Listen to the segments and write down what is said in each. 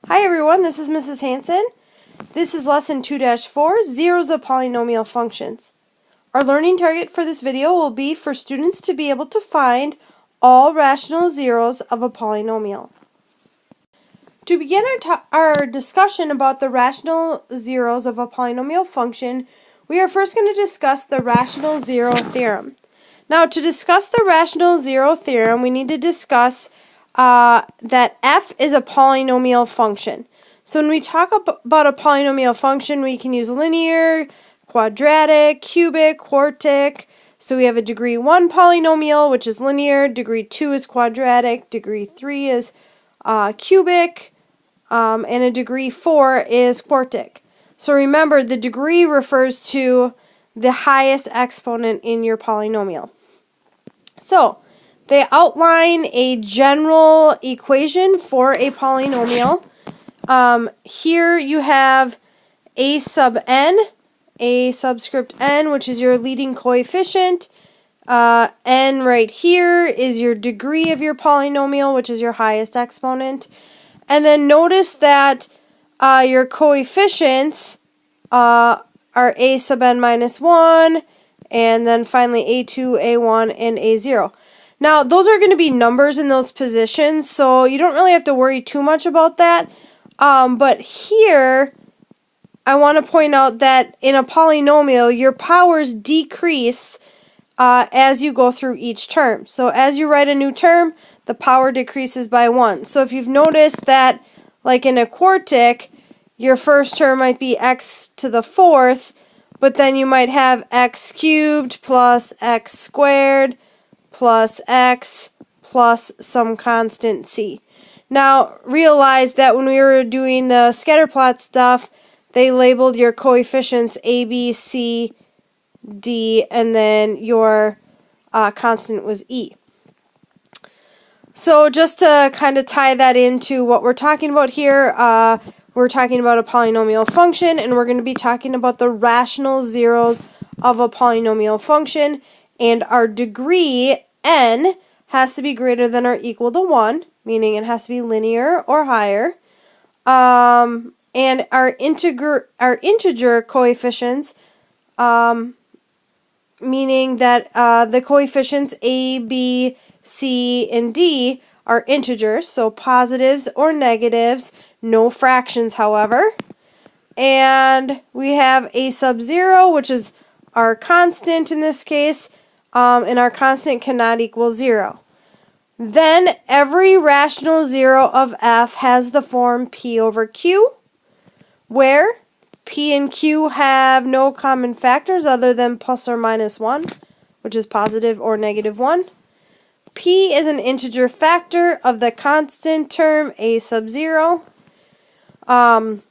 Hi everyone, this is Mrs. Hanson. This is lesson 2-4, Zeros of Polynomial Functions. Our learning target for this video will be for students to be able to find all rational zeros of a polynomial. To begin our discussion about the rational zeros of a polynomial function, we are first going to discuss the rational zero theorem. Now, to discuss the rational zero theorem, we need to discuss that f is a polynomial function. So when we talk about a polynomial function, we can use linear, quadratic, cubic, quartic. So we have a degree 1 polynomial, which is linear, degree 2 is quadratic, degree 3 is cubic, and a degree 4 is quartic. So remember, the degree refers to the highest exponent in your polynomial. So they outline a general equation for a polynomial. Here you have a sub n, a subscript n, which is your leading coefficient. N right here is your degree of your polynomial, which is your highest exponent. And then notice that your coefficients are a sub n minus 1, and then finally a2, a1, and a0. Now, those are going to be numbers in those positions, so you don't really have to worry too much about that. But here, I want to point out that in a polynomial, your powers decrease as you go through each term. So as you write a new term, the power decreases by 1. So if you've noticed that, like in a quartic, your first term might be x to the 4th, but then you might have x cubed plus x squared plus x plus some constant c. Now, realize that when we were doing the scatterplot stuff, they labeled your coefficients a, b, c, d, and then your constant was e. So just to kind of tie that into what we're talking about here, we're talking about a polynomial function, and we're going to be talking about the rational zeros of a polynomial function, and our degree, n, has to be greater than or equal to 1, meaning it has to be linear or higher, and our integer coefficients, meaning that the coefficients a, b, c, and d are integers, so positives or negatives, no fractions, however. And we have a sub 0, which is our constant in this case, and our constant cannot equal 0. Then every rational zero of f has the form p over q, where p and q have no common factors other than plus or minus 1, which is positive or negative 1. P is an integer factor of the constant term a sub 0. So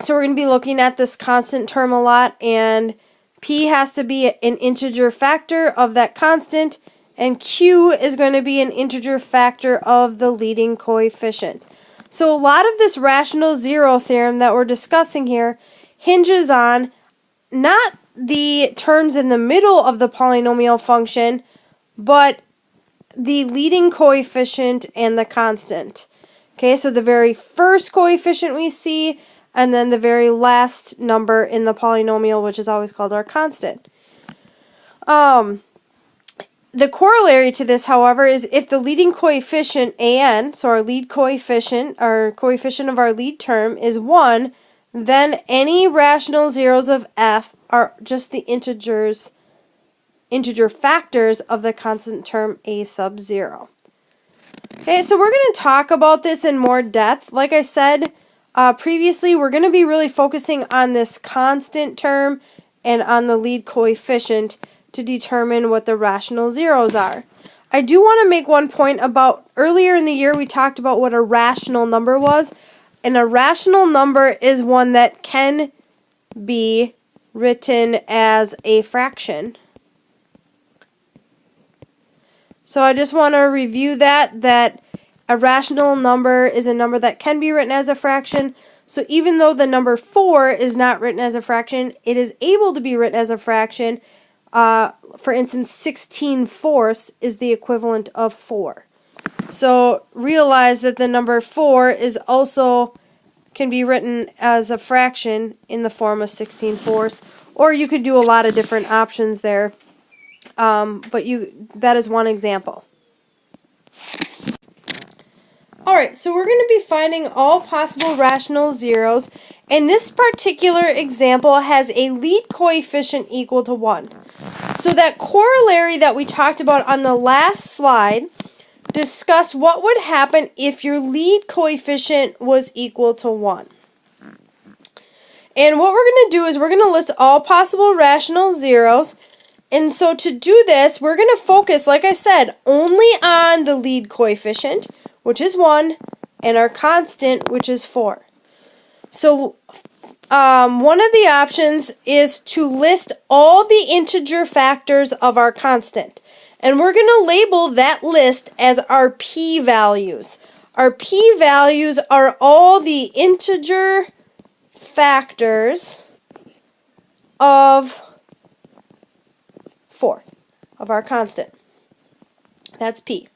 we're going to be looking at this constant term a lot, and P has to be an integer factor of that constant, and Q is going to be an integer factor of the leading coefficient. So a lot of this rational zero theorem that we're discussing here hinges on not the terms in the middle of the polynomial function, but the leading coefficient and the constant. Okay, so the very first coefficient we see, and then the very last number in the polynomial, which is always called our constant. The corollary to this, however, is if the leading coefficient an, so our lead coefficient, our coefficient of our lead term is 1, then any rational zeros of f are just the integer factors of the constant term a sub 0. Okay, so we're going to talk about this in more depth. Like I said previously, we're going to be really focusing on this constant term and on the lead coefficient to determine what the rational zeros are. I do want to make one point about earlier in the year we talked about what a rational number was, and a rational number is one that can be written as a fraction. So I just want to review that a rational number is a number that can be written as a fraction. So even though the number 4 is not written as a fraction, it is able to be written as a fraction. For instance, 16/4 is the equivalent of 4. So realize that the number 4 is also can be written as a fraction in the form of 16/4, or you could do a lot of different options there. But that is one example. Alright, so we're going to be finding all possible rational zeros, and this particular example has a lead coefficient equal to 1. So that corollary that we talked about on the last slide discussed what would happen if your lead coefficient was equal to 1. And what we're going to do is we're going to list all possible rational zeros. And so to do this, we're going to focus, like I said, only on the lead coefficient, which is 1, and our constant, which is 4. So one of the options is to list all the integer factors of our constant. And we're going to label that list as our p-values. Our p-values are all the integer factors of 4, of our constant. That's p.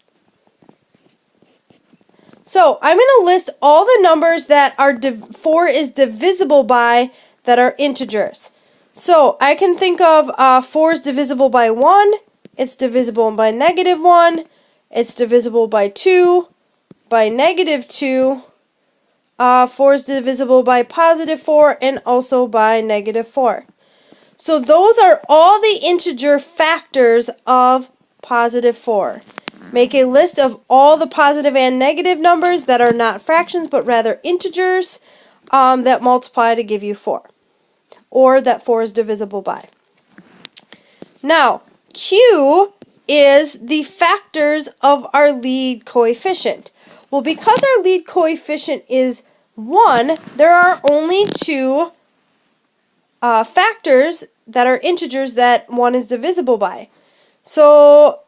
So I'm going to list all the numbers that 4 is divisible by that are integers. So I can think of 4 is divisible by 1, it's divisible by -1, it's divisible by 2, by -2, 4 is divisible by +4, and also by -4. So those are all the integer factors of +4. Make a list of all the positive and negative numbers that are not fractions but rather integers that multiply to give you 4, or that 4 is divisible by. Now, Q is the factors of our lead coefficient. Well, because our lead coefficient is 1, there are only 2 factors that are integers that 1 is divisible by. So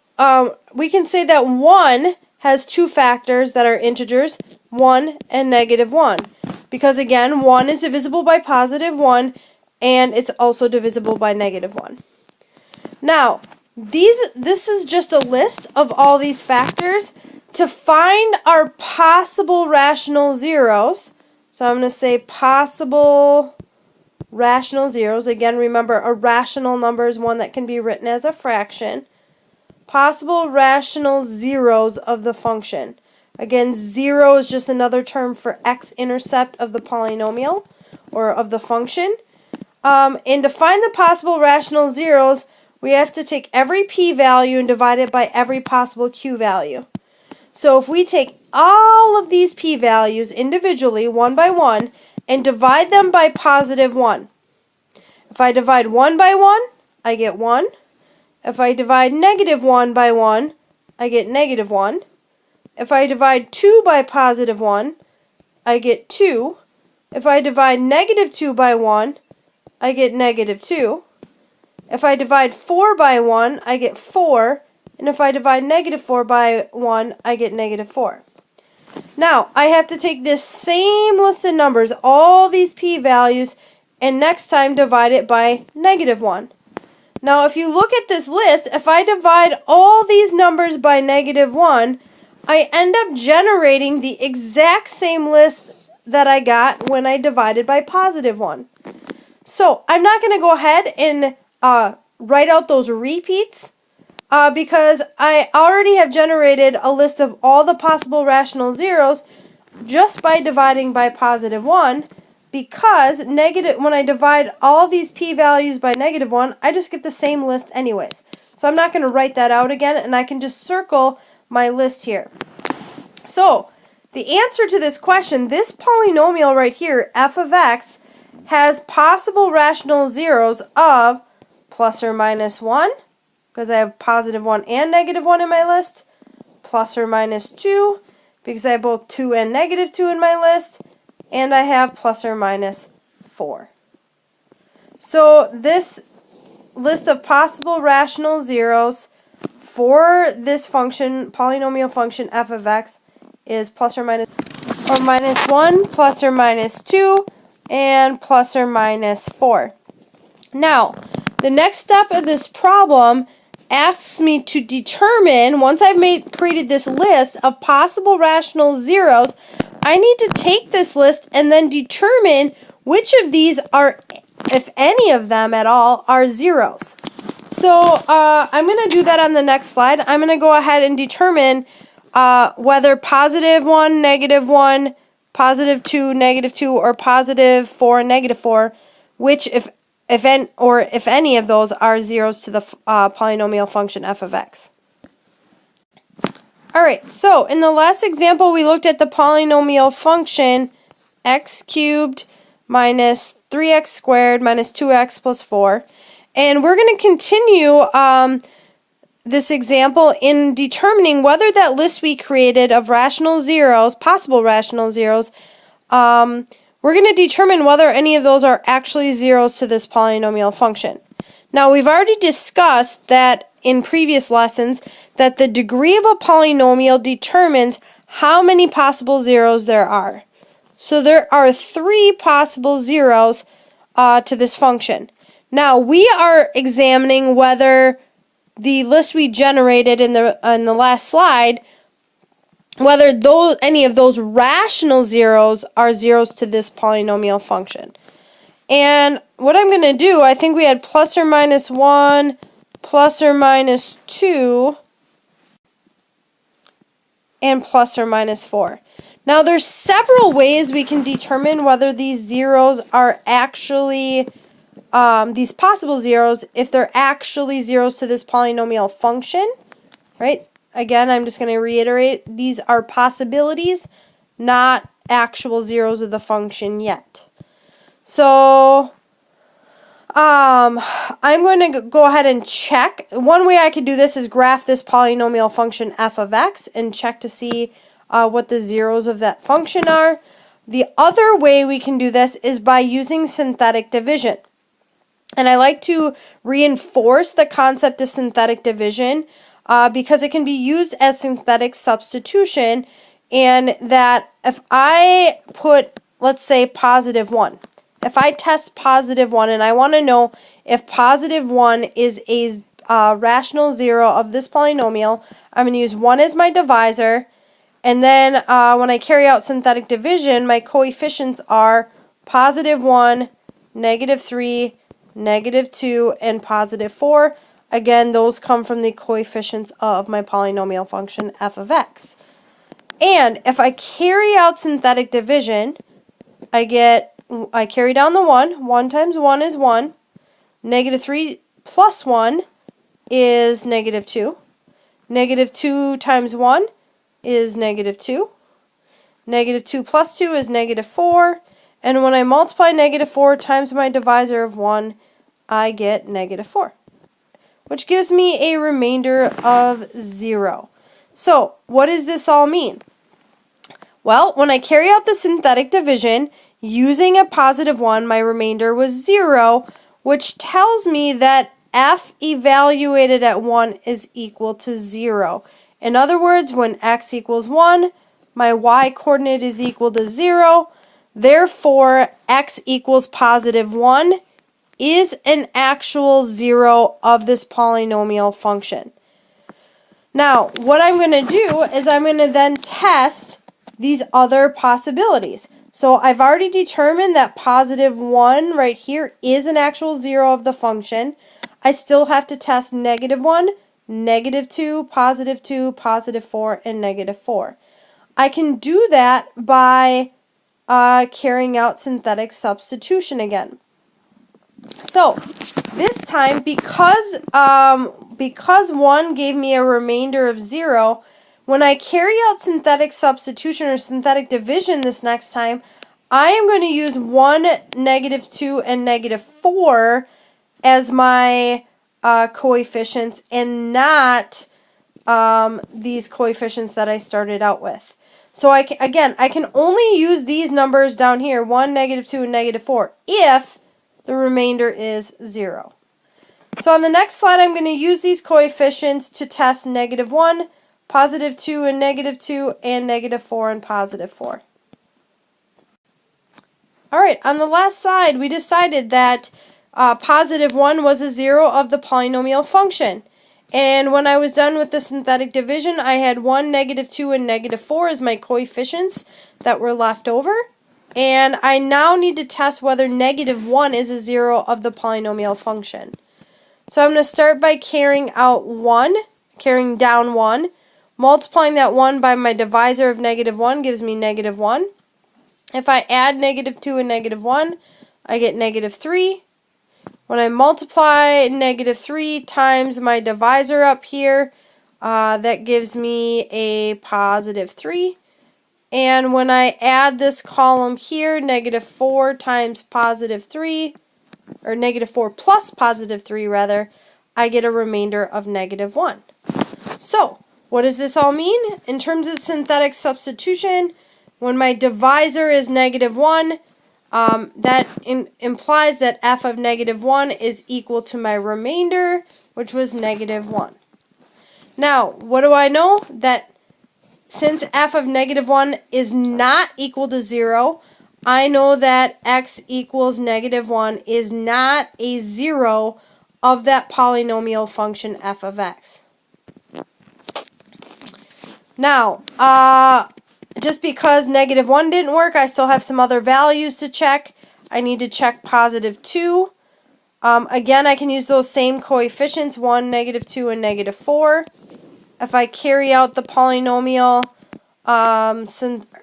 we can say that 1 has 2 factors that are integers, 1 and -1. Because again, 1 is divisible by +1, and it's also divisible by -1. Now, this is just a list of all these factors. To find our possible rational zeros, so I'm going to say possible rational zeros. Again, remember, a rational number is one that can be written as a fraction. Possible rational zeros of the function. Again, 0 is just another term for x-intercept of the polynomial, or of the function. And to find the possible rational zeros, we have to take every p-value and divide it by every possible q-value. So if we take all of these p-values individually, one by one, and divide them by +1. If I divide 1 by 1, I get 1. If I divide -1 by 1, I get -1. If I divide 2 by +1, I get 2. If I divide -2 by 1, I get -2. If I divide 4 by 1, I get 4. And if I divide -4 by 1, I get -4. Now, I have to take this same list of numbers, all these p-values, and next time divide it by -1. Now, if you look at this list, if I divide all these numbers by -1, I end up generating the exact same list that I got when I divided by +1. So, I'm not going to go ahead and write out those repeats because I already have generated a list of all the possible rational zeros just by dividing by +1, because when I divide all these p-values by -1, I just get the same list anyways. So I'm not going to write that out again, and I can just circle my list here. So the answer to this question, this polynomial right here, f of x, has possible rational zeros of ±1, because I have +1 and -1 in my list, ±2, because I have both 2 and -2 in my list, and I have ±4. So this list of possible rational zeros for this function, polynomial function f of x, is ±1, ±2, and ±4. Now, the next step of this problem asks me to determine, once I've created this list of possible rational zeros I need to take this list and then determine which of these are, if any of them at all, are zeros. So I'm going to do that on the next slide. I'm going to go ahead and determine whether +1, -1, +2, -2, or +4 and -4, which if any of those are zeros to the polynomial function f of x. Alright, so in the last example we looked at the polynomial function x cubed minus 3x squared minus 2x plus 4. And we're going to continue this example in determining whether that list we created of rational zeros, possible rational zeros, we're going to determine whether any of those are actually zeros to this polynomial function. Now, we've already discussed that in previous lessons that the degree of a polynomial determines how many possible zeros there are. So there are 3 possible zeros to this function. Now, we are examining whether the list we generated in the last slide, whether any of those rational zeros are zeros to this polynomial function. And what I'm going to do, I think we had plus or minus 1, plus or minus 2, and plus or minus 4. Now, there's several ways we can determine whether these zeros are actually, these possible zeros, if they're actually zeros to this polynomial function, right? Again, I'm just going to reiterate, these are possibilities, not actual zeros of the function yet. So, I'm going to go ahead and check. One way I could do this is graph this polynomial function f of x and check to see what the zeros of that function are. The other way we can do this is by using synthetic division. And I like to reinforce the concept of synthetic division because it can be used as synthetic substitution, and that if I put, let's say, +1, if I test +1 and I want to know if +1 is a rational zero of this polynomial, I'm going to use 1 as my divisor, and then when I carry out synthetic division, my coefficients are +1, -3, -2, and +4. Again, those come from the coefficients of my polynomial function f of x. And if I carry out synthetic division, I carry down the 1. 1 times 1 is 1. -3 plus 1 is -2. -2 times 1 is -2. -2 plus 2 is -4. And when I multiply -4 times my divisor of 1, I get -4, which gives me a remainder of 0. So, what does this all mean? Well, when I carry out the synthetic division, using a +1, my remainder was 0, which tells me that f evaluated at 1 is equal to 0. In other words, when x equals 1, my y coordinate is equal to 0. Therefore, x equals +1 is an actual zero of this polynomial function. Now, what I'm going to do is I'm going to then test these other possibilities. So I've already determined that +1 right here is an actual zero of the function. I still have to test -1, -2, +2, +4, and -4. I can do that by carrying out synthetic substitution again. So this time, because 1 gave me a remainder of 0, when I carry out synthetic substitution or synthetic division this next time, I am going to use 1, -2, and -4 as my coefficients, and not these coefficients that I started out with. So I can only use these numbers down here, 1, -2, and -4, if the remainder is 0. So on the next slide, I'm going to use these coefficients to test -1, +2 and -2, and -4 and +4. Alright, on the last slide, we decided that +1 was a zero of the polynomial function. And when I was done with the synthetic division, I had 1, -2, and -4 as my coefficients that were left over. And I now need to test whether -1 is a zero of the polynomial function. So I'm going to start by carrying out 1, carrying down 1. Multiplying that 1 by my divisor of -1 gives me -1. If I add -2 and -1, I get -3. When I multiply -3 times my divisor up here, that gives me a +3. And when I add this column here, -4 times +3, or -4 plus +3 rather, I get a remainder of -1. So, what does this all mean? In terms of synthetic substitution, when my divisor is -1, that implies that f of -1 is equal to my remainder, which was -1. Now, what do I know? That since f of -1 is not equal to 0, I know that x equals -1 is not a zero of that polynomial function f of x. Now, just because -1 didn't work, I still have some other values to check. I need to check +2. Again, I can use those same coefficients, 1, -2, and -4. If I carry out the polynomial,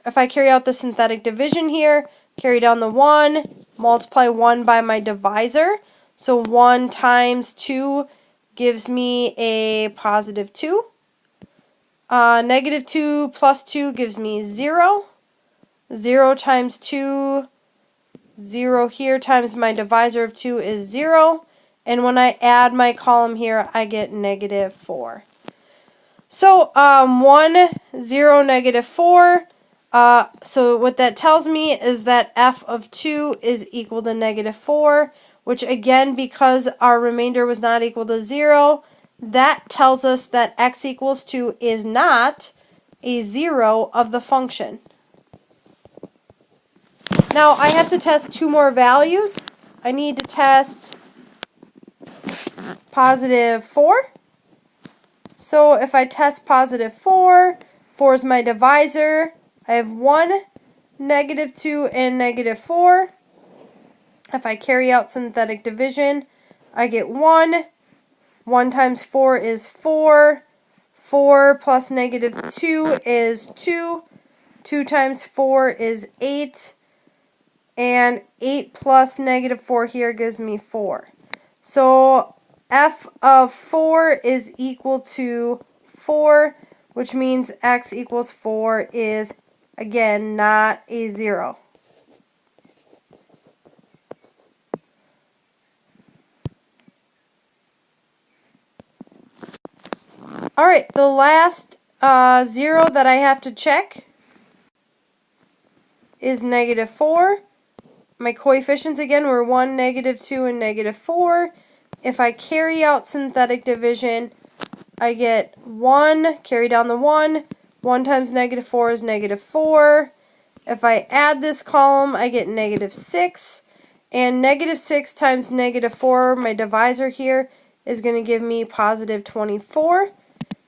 if I carry out the synthetic division here, carry down the 1, multiply 1 by my divisor. So 1 times 2 gives me a +2. -2 plus 2 gives me 0. 0 times 2, 0 here times my divisor of 2 is 0. And when I add my column here, I get -4. So 1, 0, -4. So what that tells me is that f of 2 is equal to -4, which again, because our remainder was not equal to 0, that tells us that x equals 2 is not a zero of the function. Now I have to test two more values. I need to test +4. So if I test +4, 4 is my divisor. I have 1, -2, and -4. If I carry out synthetic division, I get 1. 1 times 4 is 4. 4 plus -2 is 2. 2 times 4 is 8. And 8 plus -4 here gives me 4. So f of 4 is equal to 4, which means x equals 4 is, again, not a zero. Alright, the last zero that I have to check is -4. My coefficients again were 1, -2, and -4. If I carry out synthetic division, I get 1, carry down the 1. 1 times -4 is -4. If I add this column, I get -6. And -6 times -4, my divisor here, is going to give me +24.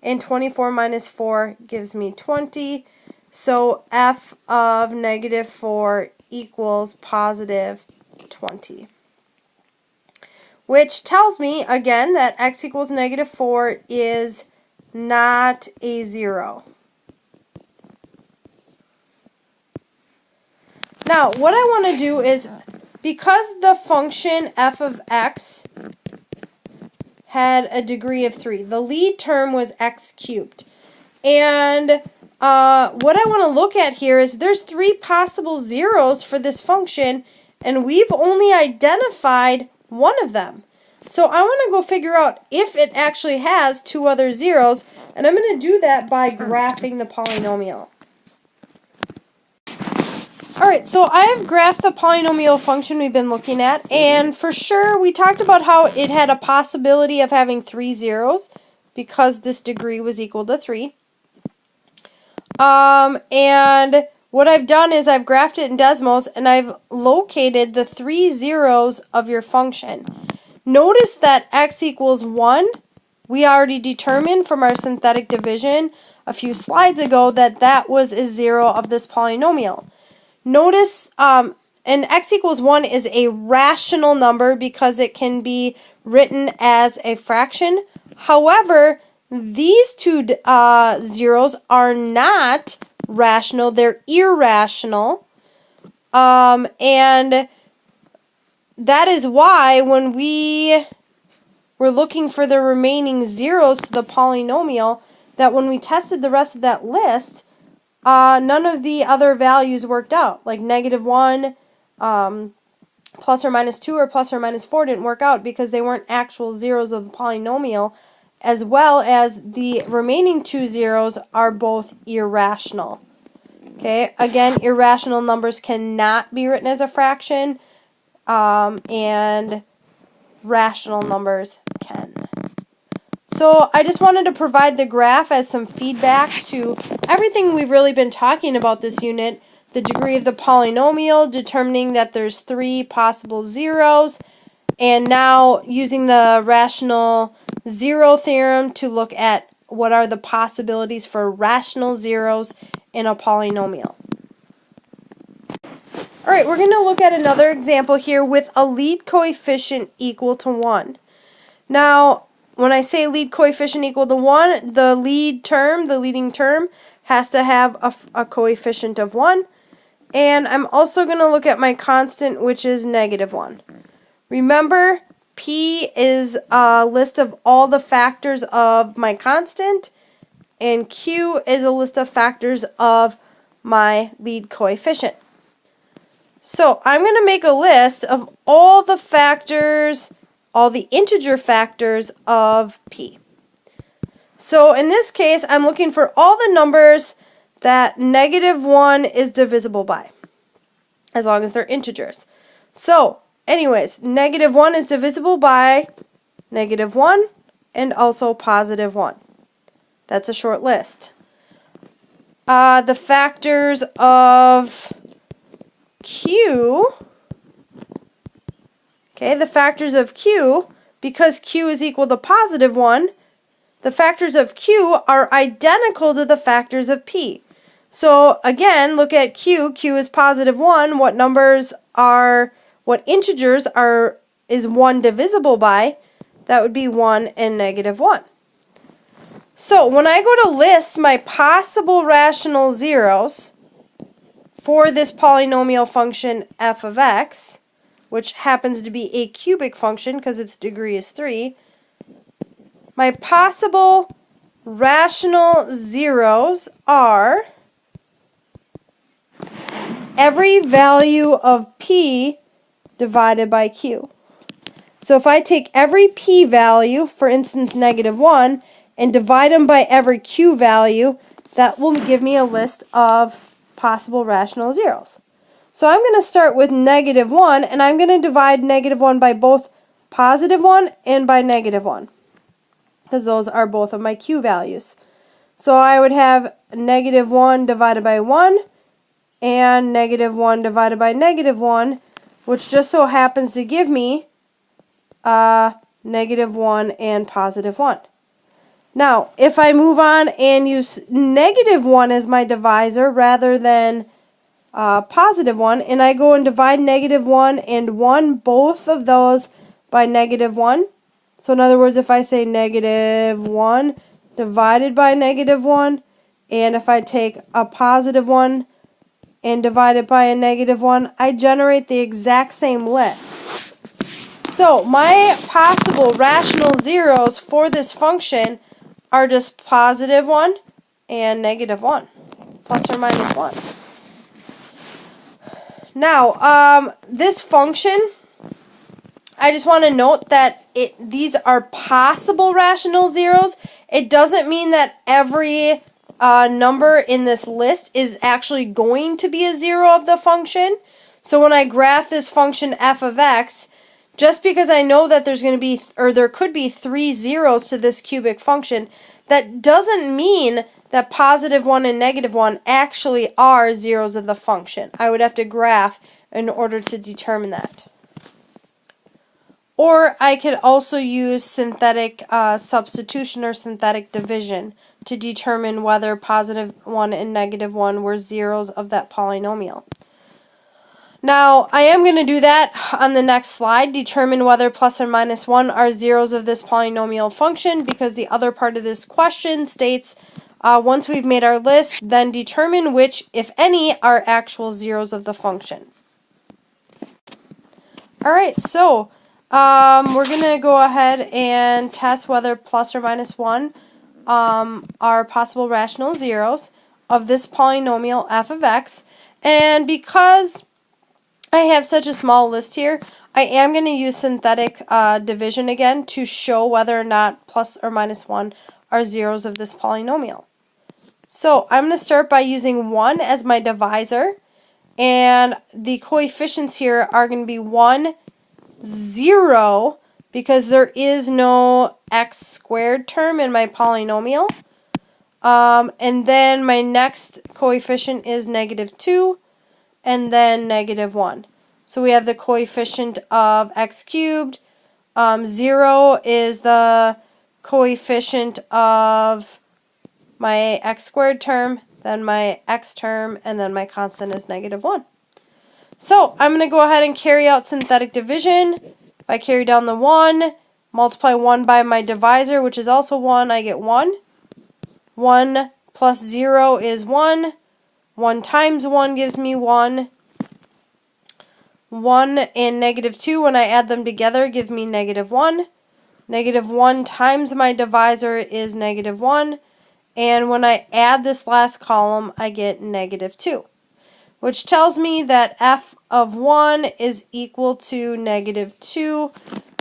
And 24 minus 4 gives me 20. So f of -4 equals +20. Which tells me, again, that x equals -4 is not a zero. Now, what I want to do is, because the function f of x had a degree of 3, the lead term was x cubed. And what I want to look at here is there's 3 possible zeros for this function, and we've only identified one of them. So I want to go figure out if it actually has 2 other zeros, and I'm going to do that by graphing the polynomial. Alright, so I have graphed the polynomial function we've been looking at, and for sure we talked about how it had a possibility of having 3 zeros because this degree was equal to 3. And what I've done is I've graphed it in Desmos, and I've located the 3 zeros of your function. Notice that x equals 1, we already determined from our synthetic division a few slides ago that that was a 0 of this polynomial. Notice an x equals 1 is a rational number because it can be written as a fraction. However, these two zeros are not rational, they're irrational. And that is why when we were looking for the remaining zeros to the polynomial, that when we tested the rest of that list, none of the other values worked out. Like -1, plus or minus 2, or plus or minus 4 didn't work out because they weren't actual zeros of the polynomial, as well as the remaining two zeros are both irrational. Okay, again, irrational numbers cannot be written as a fraction, and rational numbers can. So I just wanted to provide the graph as some feedback to everything we've really been talking about this unit. The degree of the polynomial, determining that there's 3 possible zeros, and now using the rational zero theorem to look at what are the possibilities for rational zeros in a polynomial. Alright, we're going to look at another example here with a lead coefficient equal to 1. Now, when I say lead coefficient equal to 1, the leading term, has to have a coefficient of 1. And I'm also going to look at my constant, which is -1. Remember, P is a list of all the factors of my constant, and Q is a list of factors of my lead coefficient. So I'm going to make a list of all the factors, all the integer factors of P. So in this case, I'm looking for all the numbers that -1 is divisible by, as long as they're integers. So anyways, -1 is divisible by -1 and also +1. That's a short list. The factors of Q, okay, the factors of Q, because Q is equal to +1, the factors of Q are identical to the factors of P. So again, look at Q. Q is +1. What integers is 1 divisible by? That would be 1 and -1. So when I go to list my possible rational zeros for this polynomial function f of x, which happens to be a cubic function because its degree is 3, my possible rational zeros are every value of P divided by Q. So if I take every P value, for instance -1, and divide them by every Q value, that will give me a list of possible rational zeros. So I'm going to start with -1, and I'm going to divide -1 by both +1 and by -1, because those are both of my Q values. So I would have -1 divided by 1, and -1 divided by -1, which just so happens to give me -1 and +1. Now, if I move on and use -1 as my divisor rather than +1, and I go and divide -1 and 1, both of those by -1. So in other words, if I say -1 divided by -1, and if I take a +1 and divide it by a -1, I generate the exact same list. So my possible rational zeros for this function are just +1 and -1, plus or minus 1. Now, this function, I just want to note that these are possible rational zeros. It doesn't mean that every number in this list is actually going to be a 0 of the function. So when I graph this function f of x, just because I know that there's going to be, or there could be 3 zeros to this cubic function, that doesn't mean that +1 and -1 actually are zeros of the function. I would have to graph in order to determine that. Or I could also use synthetic substitution or synthetic division to determine whether positive 1 and negative 1 were zeros of that polynomial. Now, I am going to do that on the next slide, determine whether plus or minus 1 are zeros of this polynomial function, because the other part of this question states once we've made our list, then determine which, if any, are actual zeros of the function. Alright, so we're going to go ahead and test whether plus or minus 1 are possible rational zeros of this polynomial f of x. And because I have such a small list here, I am going to use synthetic division again to show whether or not plus or minus 1 are zeros of this polynomial. So I'm going to start by using 1 as my divisor, and the coefficients here are going to be 1, 0, because there is no x squared term in my polynomial. And then my next coefficient is negative 2, and then negative 1. So we have the coefficient of x cubed. 0 is the coefficient of my x squared term, then my x term, and then my constant is negative 1. So I'm going to go ahead and carry out synthetic division. If I carry down the 1, multiply 1 by my divisor, which is also 1, I get 1. 1 plus 0 is 1. 1 times 1 gives me 1. 1 and negative 2, when I add them together, give me negative 1. Negative 1 times my divisor is negative 1. And when I add this last column, I get negative 2, which tells me that f of 1 is equal to negative 2,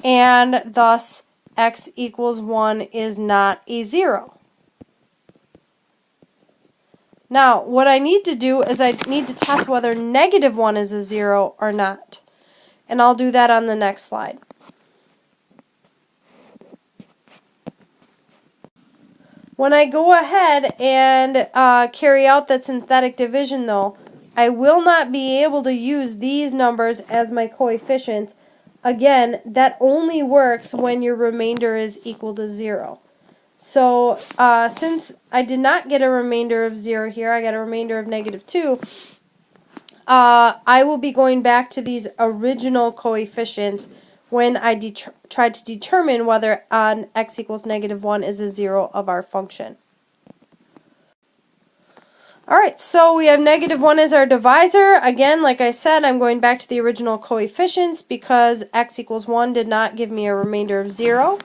and thus x equals 1 is not a 0. Now, what I need to do is I need to test whether negative 1 is a 0 or not. And I'll do that on the next slide. When I go ahead and carry out that synthetic division, though, I will not be able to use these numbers as my coefficients. Again, that only works when your remainder is equal to 0. So since I did not get a remainder of 0 here, I got a remainder of negative 2, I will be going back to these original coefficients when I try to determine whether x equals negative 1 is a 0 of our function. Alright, so we have negative 1 as our divisor. Again, like I said, I'm going back to the original coefficients because x equals 1 did not give me a remainder of 0.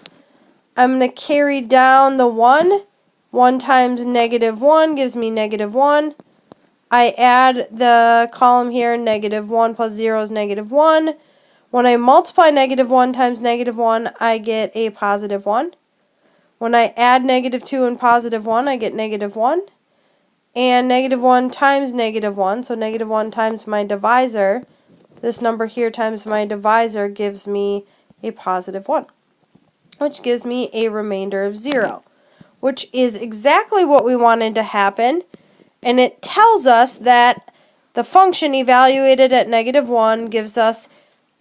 I'm going to carry down the 1. 1 times negative 1 gives me negative 1. I add the column here, negative 1 plus 0 is negative 1. When I multiply negative 1 times negative 1, I get a positive 1. When I add negative 2 and positive 1, I get negative 1. And negative 1 times negative 1, so negative 1 times my divisor, this number here times my divisor gives me a positive 1, which gives me a remainder of 0, which is exactly what we wanted to happen. And it tells us that the function evaluated at negative 1 gives us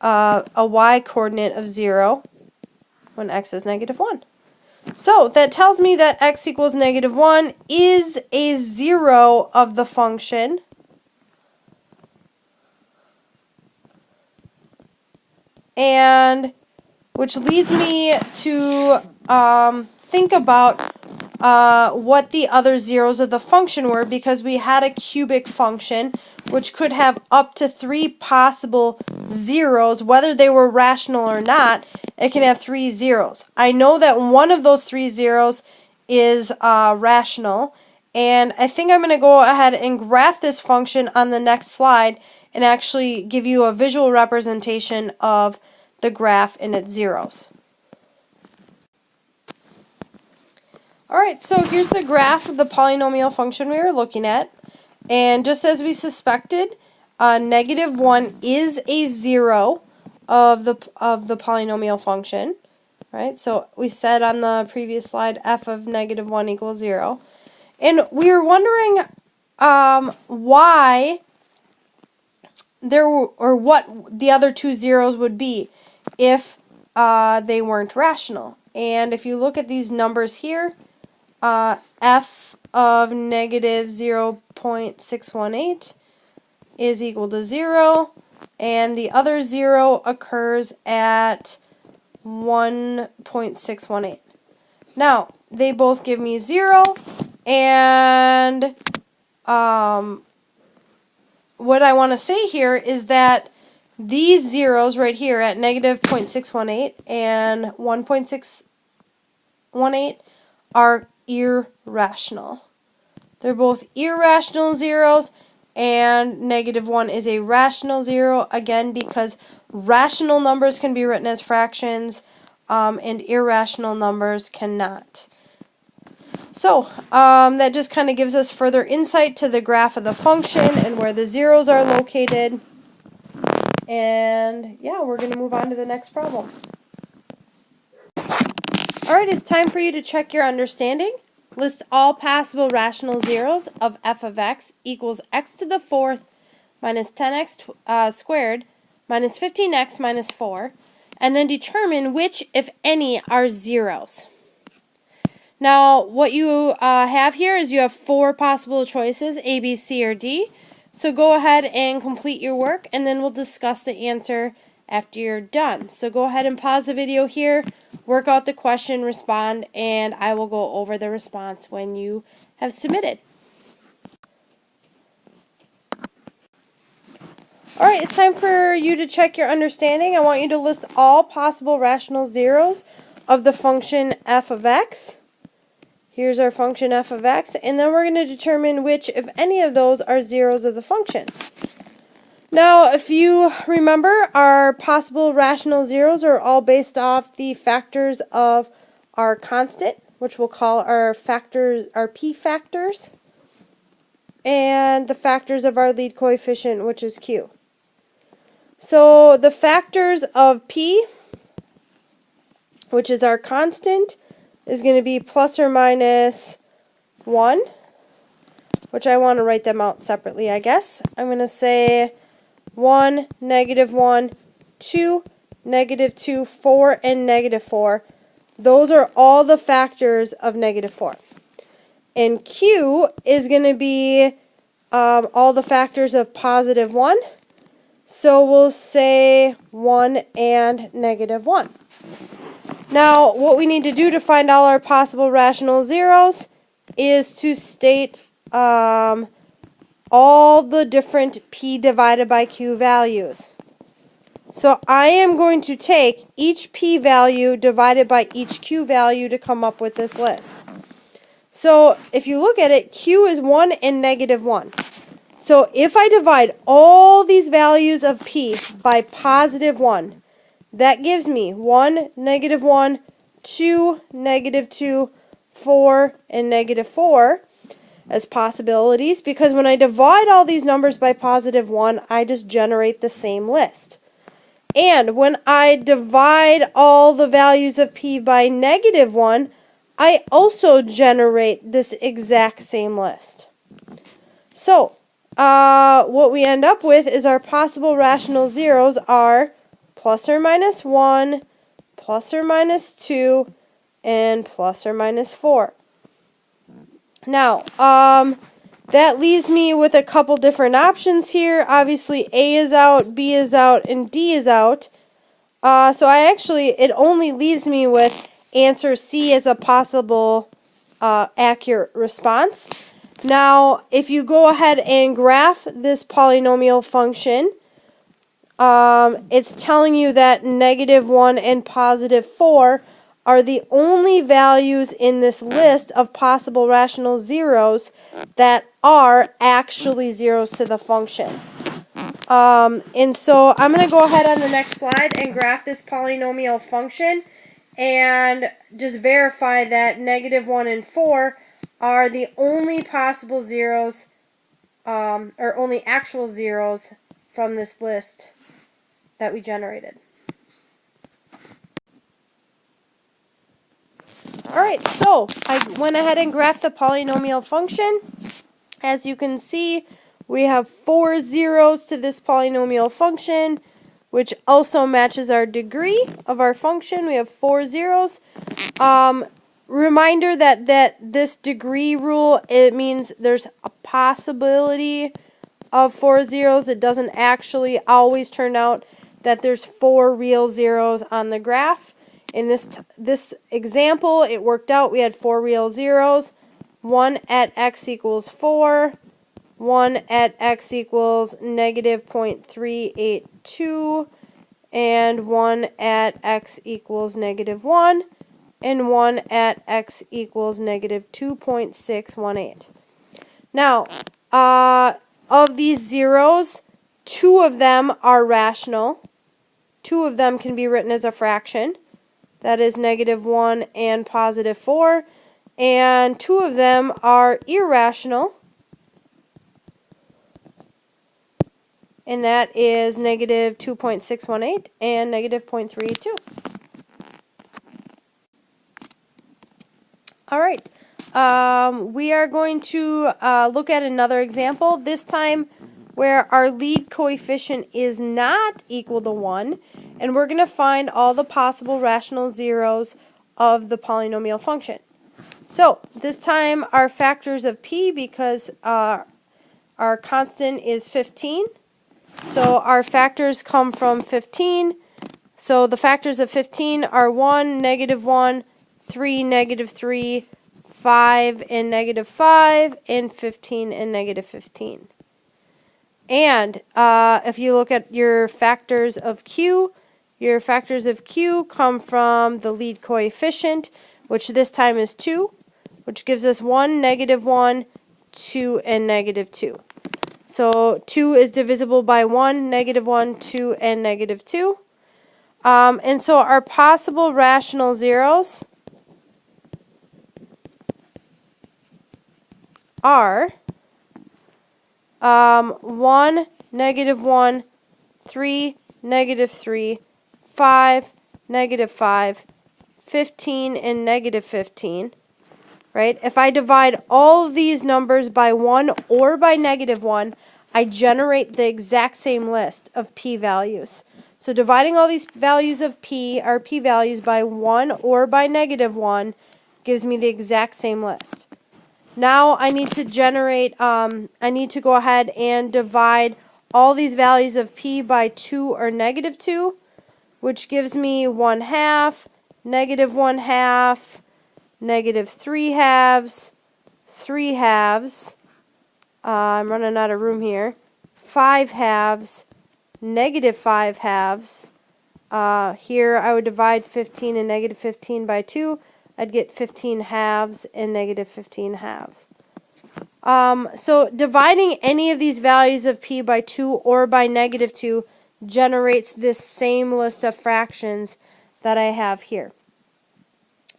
a y-coordinate of 0 when x is negative 1. So that tells me that x equals negative 1 is a 0 of the function. And which leads me to think about what the other zeros of the function were, because we had a cubic function which could have up to 3 possible zeros, whether they were rational or not. It can have 3 zeros. I know that one of those 3 zeros is rational, and I think I'm going to go ahead and graph this function on the next slide and actually give you a visual representation of the graph and its zeros. Alright, so here's the graph of the polynomial function we were looking at. And just as we suspected, negative 1 is a 0 of the polynomial function. Right? So we said on the previous slide f of negative 1 equals 0. And we were wondering why there were, or what the other 2 zeros would be if they weren't rational. And if you look at these numbers here, f of negative 0.618 is equal to 0, and the other 0 occurs at 1.618. Now, they both give me 0, and what I want to say here is that these zeros right here at negative 0.618 and 1.618 are irrational. They're both irrational zeros, and negative 1 is a rational 0, again, because rational numbers can be written as fractions, and irrational numbers cannot. So, that just kind of gives us further insight to the graph of the function and where the zeros are located. And, yeah, we're going to move on to the next problem. Alright, it's time for you to check your understanding. List all possible rational zeros of f of x equals x to the fourth minus 10x squared minus 15x minus 4, and then determine which, if any, are zeros. Now, what you have here is you have 4 possible choices, A, B, C, or D. So go ahead and complete your work, and then we'll discuss the answer after you're done. So go ahead and pause the video here, work out the question, respond, and I will go over the response when you have submitted. Alright, it's time for you to check your understanding. I want you to list all possible rational zeros of the function f of x. Here's our function f of x, and then we're going to determine which, if any of those, are zeros of the function. Now, if you remember, our possible rational zeros are all based off the factors of our constant, which we'll call our factors, our p factors, and the factors of our lead coefficient, which is q. So the factors of p, which is our constant, is going to be plus or minus 1, which I want to write them out separately, I guess. I'm going to say 1, negative 1, 2, negative 2, 4, and negative 4. Those are all the factors of negative 4. And q is going to be all the factors of positive 1. So we'll say 1 and negative 1. Now, what we need to do to find all our possible rational zeros is to state all the different p divided by q values. So I am going to take each p value divided by each q value to come up with this list. So if you look at it, q is 1 and negative 1. So if I divide all these values of p by positive 1, that gives me 1, negative 1, 2, negative 2, 4, and negative 4 as possibilities, because when I divide all these numbers by positive 1, I just generate the same list. And when I divide all the values of p by negative 1, I also generate this exact same list. So, what we end up with is our possible rational zeros are plus or minus 1, plus or minus 2, and plus or minus 4. Now, that leaves me with a couple different options here. Obviously, A is out, B is out, and D is out. So it only leaves me with answer C as a possible accurate response. Now, if you go ahead and graph this polynomial function, it's telling you that negative 1 and positive 4 are the only values in this list of possible rational zeros that are actually zeros to the function. And so I'm going to go ahead on the next slide and graph this polynomial function and just verify that negative 1 and 4 are the only possible zeros, or only actual zeros from this list that we generated. Alright, so I went ahead and graphed the polynomial function. As you can see, we have 4 zeros to this polynomial function, which also matches our degree of our function. We have 4 zeros. Reminder that this degree rule, it means there's a possibility of 4 zeros. It doesn't actually always turn out that there's 4 real zeros on the graph. In this example, it worked out. We had 4 real zeros. 1 at x equals 4. 1 at x equals negative 0.382. And 1 at x equals negative 1. And 1 at x equals negative 2.618. Now, of these zeros, 2 of them are rational. 2 of them can be written as a fraction. That is negative 1 and positive 4. And 2 of them are irrational. And that is negative 2.618 and negative 0.382. All right, we are going to look at another example, this time where our lead coefficient is not equal to 1, and we're going to find all the possible rational zeros of the polynomial function. So this time our factors of p, because our constant is 15, so our factors come from 15. So the factors of 15 are 1, negative 1, 3, negative 3, 5, and negative 5, and 15 and negative 15. And if you look at your factors of q come from the lead coefficient, which this time is 2, which gives us 1, negative 1, 2, and negative 2. So 2 is divisible by 1, negative 1, 2, and negative 2. And so our possible rational zeros are 1, negative 1, 3, negative 3, 5, negative 5, 15, and negative 15. Right? If I divide all of these numbers by 1 or by negative 1, I generate the exact same list of p-values. So dividing all these values of p, or p-values, by 1 or by negative 1 gives me the exact same list. Now I need to generate, I need to go ahead and divide all these values of p by 2 or negative 2, which gives me 1 half, negative 1 half, negative 3 halves, 3 halves, I'm running out of room here, 5 halves, negative 5 halves. Here I would divide 15 and negative 15 by 2. I'd get 15 halves and negative 15 halves. So dividing any of these values of p by 2 or by negative 2 generates this same list of fractions that I have here.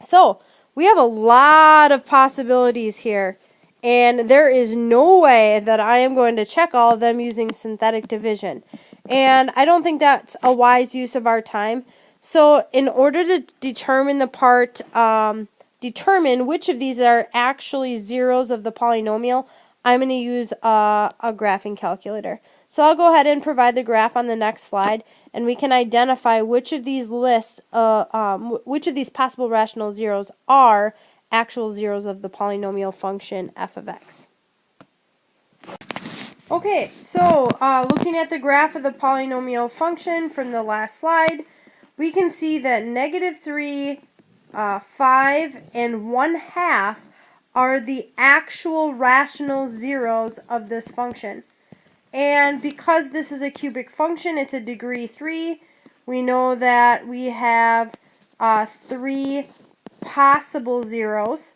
So we have a lot of possibilities here, and there is no way that I am going to check all of them using synthetic division. And I don't think that's a wise use of our time. So in order to determine determine which of these are actually zeros of the polynomial, I'm going to use a graphing calculator. So I'll go ahead and provide the graph on the next slide, and we can identify which of these which of these possible rational zeros are actual zeros of the polynomial function f of x. Okay, so looking at the graph of the polynomial function from the last slide, we can see that negative 3, 5, and 1 half are the actual rational zeros of this function. And because this is a cubic function, it's a degree 3, we know that we have 3 possible zeros.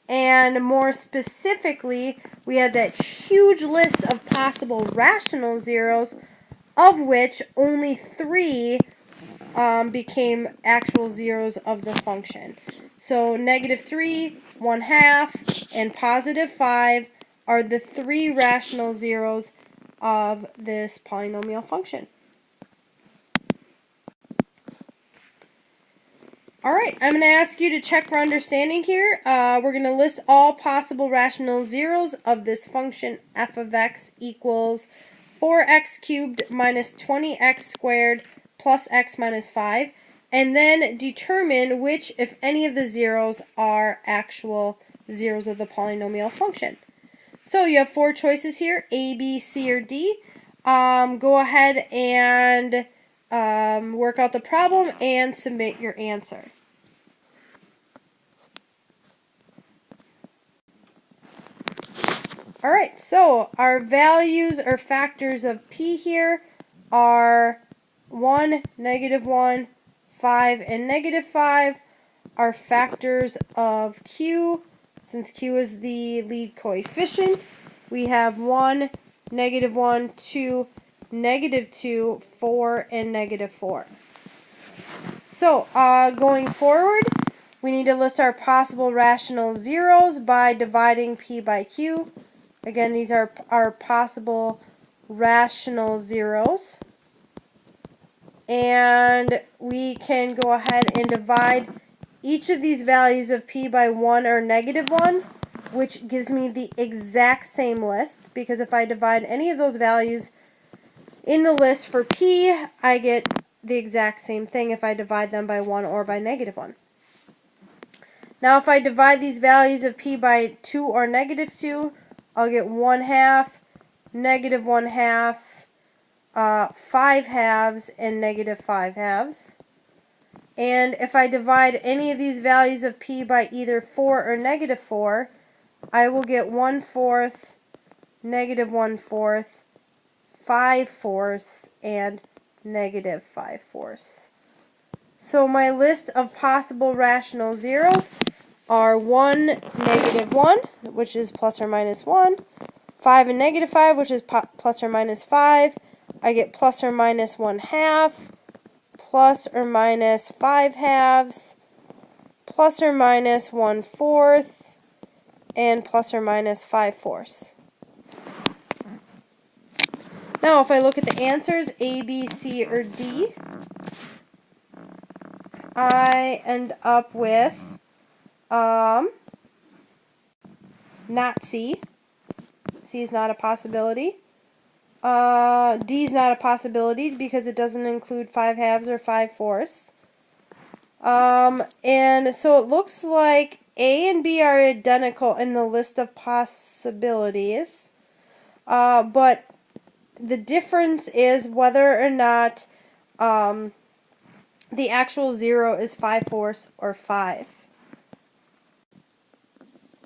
And more specifically, we have that huge list of possible rational zeros, of which only 3 became actual zeros of the function. So negative 3, 1 half, and positive 5 are the 3 rational zeros of this polynomial function. Alright, I'm going to ask you to check for understanding here. We're going to list all possible rational zeros of this function f of x equals 4x cubed minus 20x squared plus x minus 5, and then determine which, if any, of the zeros are actual zeros of the polynomial function. So you have four choices here, A, B, C, or D. Go ahead and work out the problem and submit your answer. Alright, so our values or factors of P here are 1, -1, 5, and -5. Our factors of Q, since Q is the lead coefficient, we have 1, -1, 2, -2, 4, and -4. So, going forward, we need to list our possible rational zeros by dividing P by Q. Again, these are our possible rational zeros. And we can go ahead and divide each of these values of P by 1 or -1, which gives me the exact same list, because if I divide any of those values in the list for P, I get the exact same thing if I divide them by 1 or by -1. Now if I divide these values of P by 2 or -2, I'll get 1/2, -1/2, 5/2, and -5/2. And if I divide any of these values of P by either 4 or -4, I will get 1/4, -1/4, 5/4, and -5/4. So my list of possible rational zeros are 1, -1, which is plus or minus 1, 5 and -5, which is plus or minus 5. I get plus or minus 1/2, plus or minus 5/2, plus or minus 1/4, and plus or minus 5/4. Now if I look at the answers, A, B, C, or D, I end up with not C. C is not a possibility. D is not a possibility because it doesn't include 5/2 or 5/4. And so it looks like A and B are identical in the list of possibilities. But the difference is whether or not the actual zero is 5/4 or 5.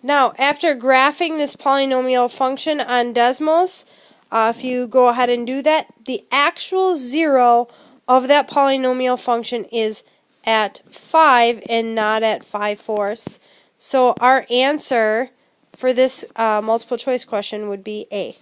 Now, after graphing this polynomial function on Desmos, if you go ahead and do that, the actual zero of that polynomial function is at 5 and not at 5/4. So our answer for this multiple choice question would be A.